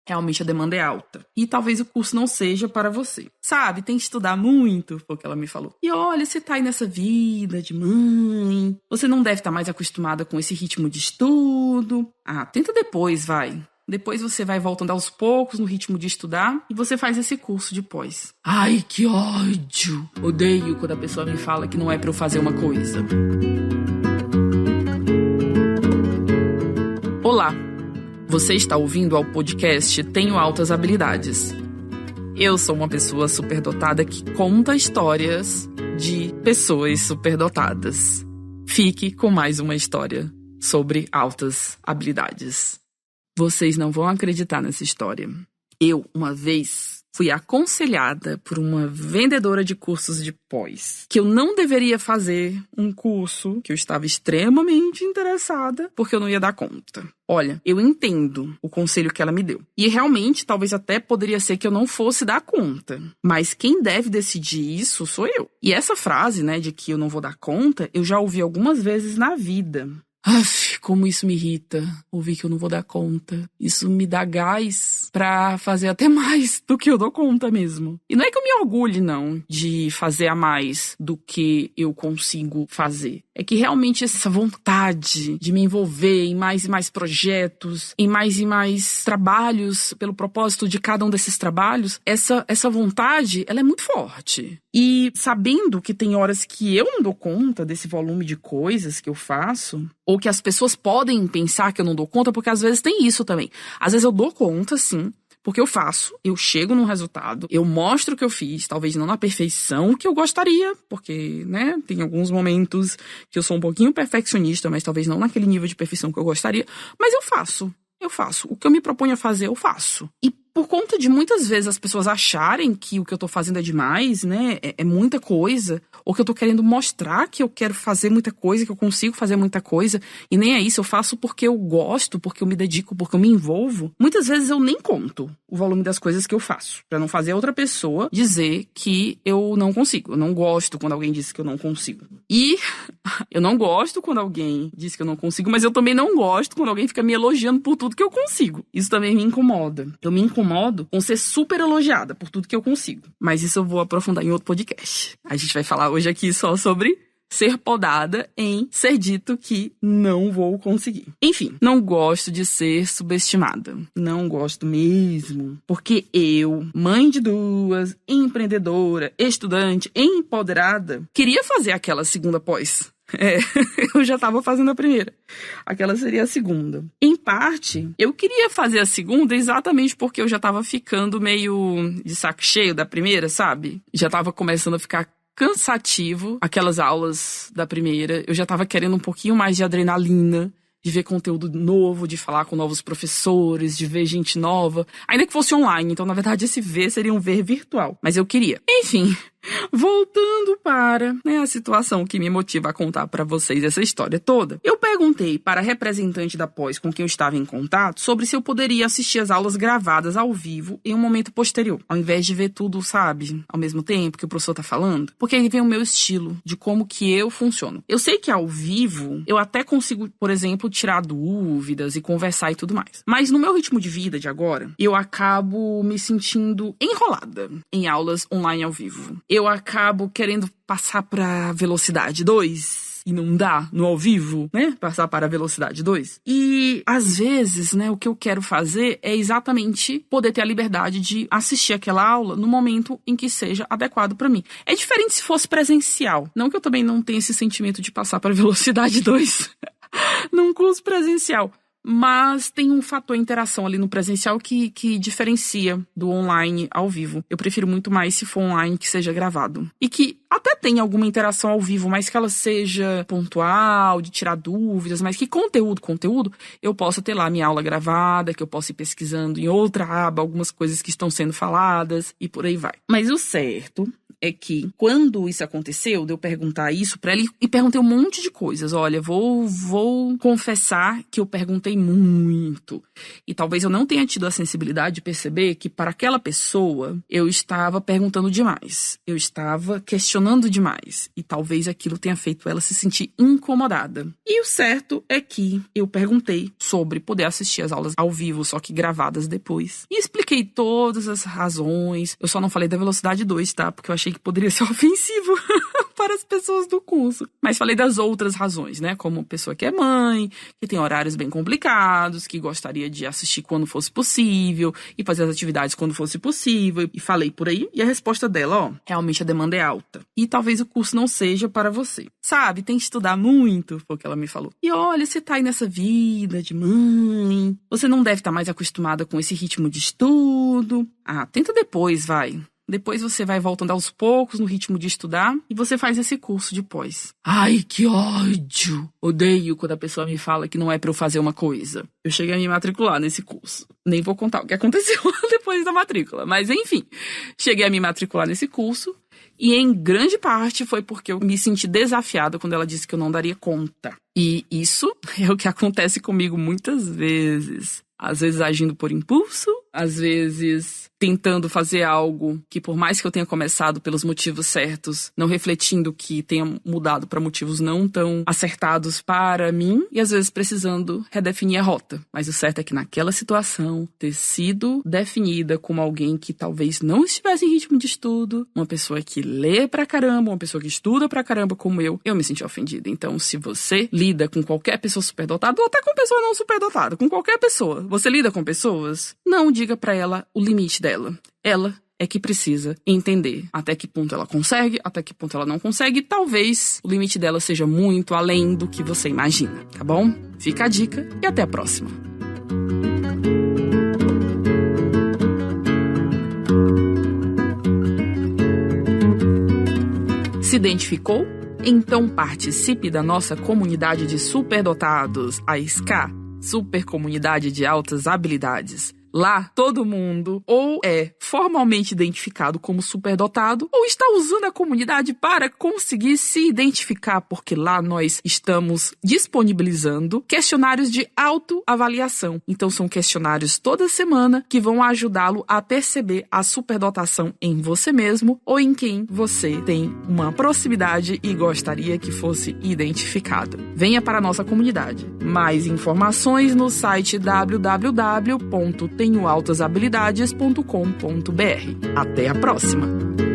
realmente a demanda é alta. E talvez o curso não seja para você. Sabe, tem que estudar muito, foi o que ela me falou. E olha, você tá aí nessa vida de mãe, você não deve estar mais acostumada com esse ritmo de estudo. Ah, tenta depois, vai. Depois você vai voltando aos poucos no ritmo de estudar e você faz esse curso de pós. Ai, que ódio! Odeio quando a pessoa me fala que não é pra eu fazer uma coisa. Olá! Você está ouvindo ao podcast Tenho Altas Habilidades. Eu sou uma pessoa superdotada que conta histórias de pessoas superdotadas. Fique com mais uma história sobre altas habilidades. Vocês não vão acreditar nessa história. Eu, uma vez, fui aconselhada por uma vendedora de cursos de pós que eu não deveria fazer um curso que eu estava extremamente interessada porque eu não ia dar conta. Olha, eu entendo o conselho que ela me deu. E realmente, talvez até poderia ser que eu não fosse dar conta. Mas quem deve decidir isso sou eu. E essa frase, de que eu não vou dar conta, eu já ouvi algumas vezes na vida. Aff, como isso me irrita, ouvir que eu não vou dar conta. Isso me dá gás pra fazer até mais do que eu dou conta mesmo. E não é que eu me orgulhe, não, de fazer a mais do que eu consigo fazer. É que realmente essa vontade de me envolver em mais e mais projetos, em mais e mais trabalhos, pelo propósito de cada um desses trabalhos, essa vontade, ela é muito forte. E sabendo que tem horas que eu não dou conta desse volume de coisas que eu faço, ou que as pessoas podem pensar que eu não dou conta, porque às vezes tem isso também. Às vezes eu dou conta, sim, porque eu faço, eu chego num resultado, eu mostro o que eu fiz, talvez não na perfeição que eu gostaria, porque, tem alguns momentos que eu sou um pouquinho perfeccionista, mas talvez não naquele nível de perfeição que eu gostaria, mas eu faço. O que eu me proponho a fazer, eu faço. E por conta de muitas vezes as pessoas acharem que o que eu tô fazendo é demais, é muita coisa, ou que eu tô querendo mostrar que eu quero fazer muita coisa, que eu consigo fazer muita coisa, e nem é isso, eu faço porque eu gosto, porque eu me dedico, porque eu me envolvo. Muitas vezes eu nem conto o volume das coisas que eu faço, pra não fazer outra pessoa dizer que eu não consigo. Eu não gosto quando alguém diz que eu não consigo. E eu não gosto quando alguém diz que eu não consigo, mas eu também não gosto quando alguém fica me elogiando por tudo que eu consigo. Isso também me incomoda. Eu me incomodo com ser super elogiada por tudo que eu consigo. Mas isso eu vou aprofundar em outro podcast. A gente vai falar hoje aqui só sobre ser podada em ser dito que não vou conseguir. Enfim, não gosto de ser subestimada. Não gosto mesmo. Porque eu, mãe de duas, empreendedora, estudante, empoderada, queria fazer aquela segunda pós. Eu já tava fazendo a primeira. Aquela seria a segunda. Em parte, eu queria fazer a segunda exatamente porque eu já tava ficando meio de saco cheio da primeira, sabe? Já tava começando a ficar cansativo aquelas aulas da primeira. Eu já tava querendo um pouquinho mais de adrenalina, de ver conteúdo novo, de falar com novos professores, de ver gente nova. Ainda que fosse online, então na verdade esse ver seria um ver virtual. Mas eu queria. Enfim, voltando para a situação que me motiva a contar para vocês essa história toda. Eu perguntei para a representante da pós com quem eu estava em contato sobre se eu poderia assistir as aulas gravadas ao vivo em um momento posterior, ao invés de ver tudo, sabe, ao mesmo tempo que o professor tá falando. Porque aí vem o meu estilo de como que eu funciono. Eu sei que ao vivo eu até consigo, por exemplo, tirar dúvidas e conversar e tudo mais. Mas no meu ritmo de vida de agora, eu acabo me sentindo enrolada em aulas online ao vivo. Eu acabo querendo passar para velocidade 2 e não dá no ao vivo, Passar para a velocidade 2. E às vezes, o que eu quero fazer é exatamente poder ter a liberdade de assistir aquela aula no momento em que seja adequado para mim. É diferente se fosse presencial. Não que eu também não tenha esse sentimento de passar para a velocidade 2 num curso presencial. Mas tem um fator interação ali no presencial que diferencia do online ao vivo. Eu prefiro muito mais se for online que seja gravado. E que até tenha alguma interação ao vivo, mas que ela seja pontual, de tirar dúvidas, mas que conteúdo, eu possa ter lá minha aula gravada, que eu possa ir pesquisando em outra aba algumas coisas que estão sendo faladas e por aí vai. Mas o certo é que quando isso aconteceu, de eu perguntar isso pra ela, e perguntei um monte de coisas. Olha, vou confessar que eu perguntei muito. E talvez eu não tenha tido a sensibilidade de perceber que para aquela pessoa eu estava perguntando demais. Eu estava questionando demais. E talvez aquilo tenha feito ela se sentir incomodada. E o certo é que eu perguntei sobre poder assistir as aulas ao vivo, só que gravadas depois. E expliquei todas as razões. Eu só não falei da velocidade 2, tá? Porque eu achei que poderia ser ofensivo para as pessoas do curso. Mas falei das outras razões, né? Como pessoa que é mãe, que tem horários bem complicados, que gostaria de assistir quando fosse possível e fazer as atividades quando fosse possível. E falei por aí. E a resposta dela, realmente a demanda é alta. E talvez o curso não seja para você. Sabe, tem que estudar muito, foi o que ela me falou. E olha, você tá aí nessa vida de mãe, você não deve estar mais acostumada com esse ritmo de estudo. Tenta depois, vai. Depois você vai voltando aos poucos no ritmo de estudar e você faz esse curso de pós. Ai, que ódio! Odeio quando a pessoa me fala que não é pra eu fazer uma coisa. Eu cheguei a me matricular nesse curso. Nem vou contar o que aconteceu depois da matrícula. Mas enfim, cheguei a me matricular nesse curso. E em grande parte foi porque eu me senti desafiada quando ela disse que eu não daria conta. E isso é o que acontece comigo muitas vezes. Às vezes agindo por impulso, às vezes tentando fazer algo que, por mais que eu tenha começado pelos motivos certos, não refletindo que tenha mudado para motivos não tão acertados para mim, e às vezes precisando redefinir a rota. Mas o certo é que naquela situação, ter sido definida como alguém que talvez não estivesse em ritmo de estudo, uma pessoa que lê pra caramba, uma pessoa que estuda pra caramba como eu me senti ofendida. Então, se você lida com qualquer pessoa superdotada, ou até com pessoa não superdotada, com qualquer pessoa, você lida com pessoas, não diga pra ela o limite dela. Ela é que precisa entender até que ponto ela consegue, até que ponto ela não consegue. Talvez o limite dela seja muito além do que você imagina, tá bom? Fica a dica e até a próxima. Se identificou? Então participe da nossa comunidade de superdotados, a SCA, Super Comunidade de Altas Habilidades. Lá, todo mundo ou é formalmente identificado como superdotado ou está usando a comunidade para conseguir se identificar, porque lá nós estamos disponibilizando questionários de autoavaliação. Então, são questionários toda semana que vão ajudá-lo a perceber a superdotação em você mesmo ou em quem você tem uma proximidade e gostaria que fosse identificado. Venha para a nossa comunidade. Mais informações no site www.tenhoaltasabilidades.com.br. Até a próxima!